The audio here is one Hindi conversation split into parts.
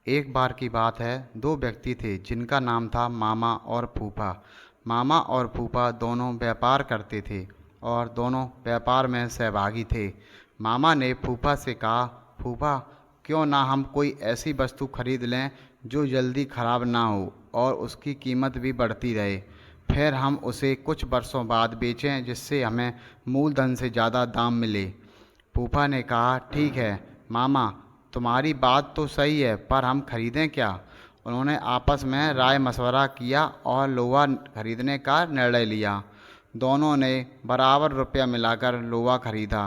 एक बार की बात है, दो व्यक्ति थे जिनका नाम था मामा और फूफा। मामा और फूफा दोनों व्यापार करते थे और दोनों व्यापार में सहभागी थे। मामा ने फूफा से कहा, फूफा, क्यों ना हम कोई ऐसी वस्तु खरीद लें जो जल्दी खराब ना हो और उसकी कीमत भी बढ़ती रहे। फिर हम उसे कुछ वर्षों बाद बेचें जिससे हमें मूलधन से ज़्यादा दाम मिले। फूफा ने कहा, ठीक है मामा, तुम्हारी बात तो सही है, पर हम खरीदें क्या? उन्होंने आपस में राय मशवरा किया और लोहा खरीदने का निर्णय लिया। दोनों ने बराबर रुपया मिलाकर लोहा खरीदा।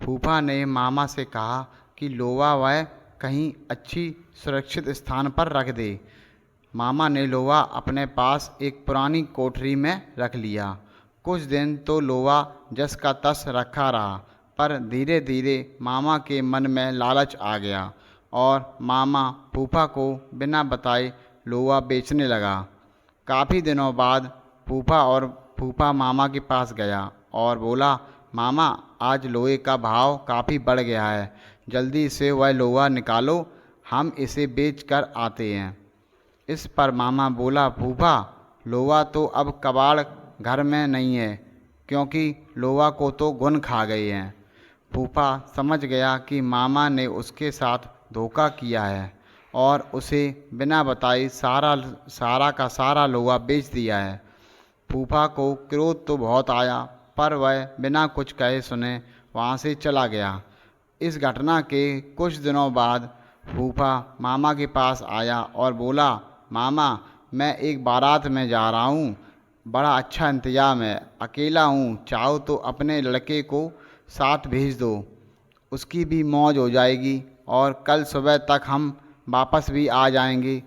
फूफा ने मामा से कहा कि लोहा वह कहीं अच्छी सुरक्षित स्थान पर रख दे। मामा ने लोहा अपने पास एक पुरानी कोठरी में रख लिया। कुछ दिन तो लोहा जस का तस रखा रहा, पर धीरे धीरे मामा के मन में लालच आ गया और मामा फूफा को बिना बताए लोहा बेचने लगा। काफ़ी दिनों बाद फूफा मामा के पास गया और बोला, मामा, आज लोहे का भाव काफ़ी बढ़ गया है, जल्दी से वह लोहा निकालो, हम इसे बेच कर आते हैं। इस पर मामा बोला, फूफा, लोहा तो अब कबाड़ घर में नहीं है, क्योंकि लोहा को तो घुन खा गए हैं। फूफा समझ गया कि मामा ने उसके साथ धोखा किया है और उसे बिना बताए सारा का सारा लोहा बेच दिया है। फूफा को क्रोध तो बहुत आया, पर वह बिना कुछ कहे सुने वहाँ से चला गया। इस घटना के कुछ दिनों बाद फूफा मामा के पास आया और बोला, मामा, मैं एक बारात में जा रहा हूँ, बड़ा अच्छा इंतजाम है, अकेला हूँ, चाहो तो अपने लड़के को साथ भेज दो, उसकी भी मौज हो जाएगी और कल सुबह तक हम वापस भी आ जाएंगे।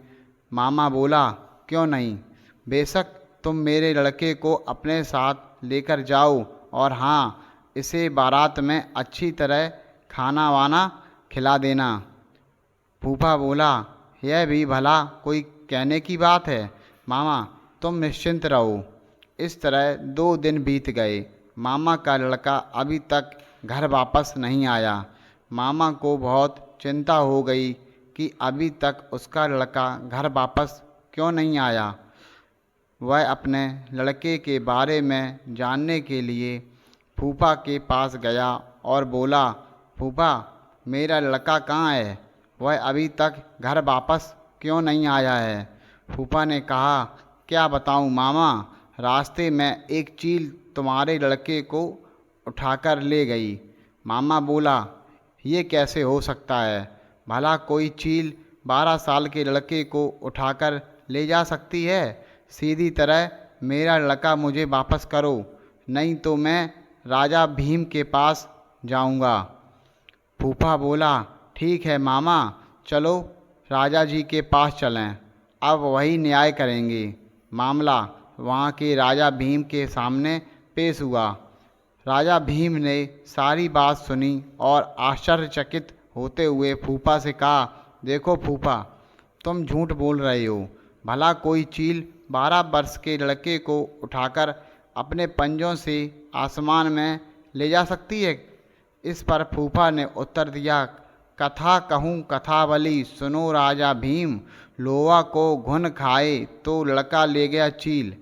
मामा बोला, क्यों नहीं, बेशक तुम मेरे लड़के को अपने साथ लेकर जाओ, और हाँ, इसे बारात में अच्छी तरह खाना वाना खिला देना। फूफा बोला, यह भी भला कोई कहने की बात है, मामा, तुम निश्चिंत रहो। इस तरह 2 दिन बीत गए। मामा का लड़का अभी तक घर वापस नहीं आया। मामा को बहुत चिंता हो गई कि अभी तक उसका लड़का घर वापस क्यों नहीं आया। वह अपने लड़के के बारे में जानने के लिए फूफा के पास गया और बोला, फूफा, मेरा लड़का कहाँ है? वह अभी तक घर वापस क्यों नहीं आया है? फूफा ने कहा, क्या बताऊँ मामा, रास्ते में एक चील तुम्हारे लड़के को उठाकर ले गई। मामा बोला, ये कैसे हो सकता है? भला कोई चील 12 साल के लड़के को उठाकर ले जा सकती है? सीधी तरह मेरा लड़का मुझे वापस करो, नहीं तो मैं राजा भीम के पास जाऊंगा। फूफा बोला, ठीक है मामा, चलो राजा जी के पास चलें, अब वही न्याय करेंगे। मामला वहाँ के राजा भीम के सामने पेश हुआ। राजा भीम ने सारी बात सुनी और आश्चर्यचकित होते हुए फूफा से कहा, देखो फूफा, तुम झूठ बोल रहे हो। भला कोई चील 12 वर्ष के लड़के को उठाकर अपने पंजों से आसमान में ले जा सकती है? इस पर फूफा ने उत्तर दिया, कथा कहूँ कथावली, सुनो राजा भीम, लोहा को घुन खाए तो लड़का ले गया चील।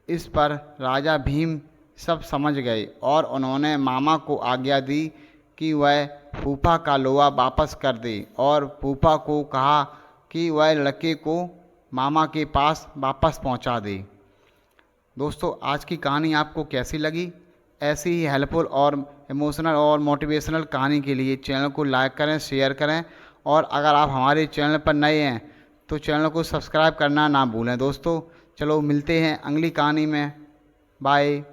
इस पर राजा भीम सब समझ गए और उन्होंने मामा को आज्ञा दी कि वह फूफा का लोहा वापस कर दे और फूफा को कहा कि वह लड़के को मामा के पास वापस पहुंचा दे। दोस्तों, आज की कहानी आपको कैसी लगी? ऐसी ही हेल्पफुल और इमोशनल और मोटिवेशनल कहानी के लिए चैनल को लाइक करें, शेयर करें, और अगर आप हमारे चैनल पर नए हैं तो चैनल को सब्सक्राइब करना ना भूलें। दोस्तों, चलो मिलते हैं अगली कहानी में। बाय।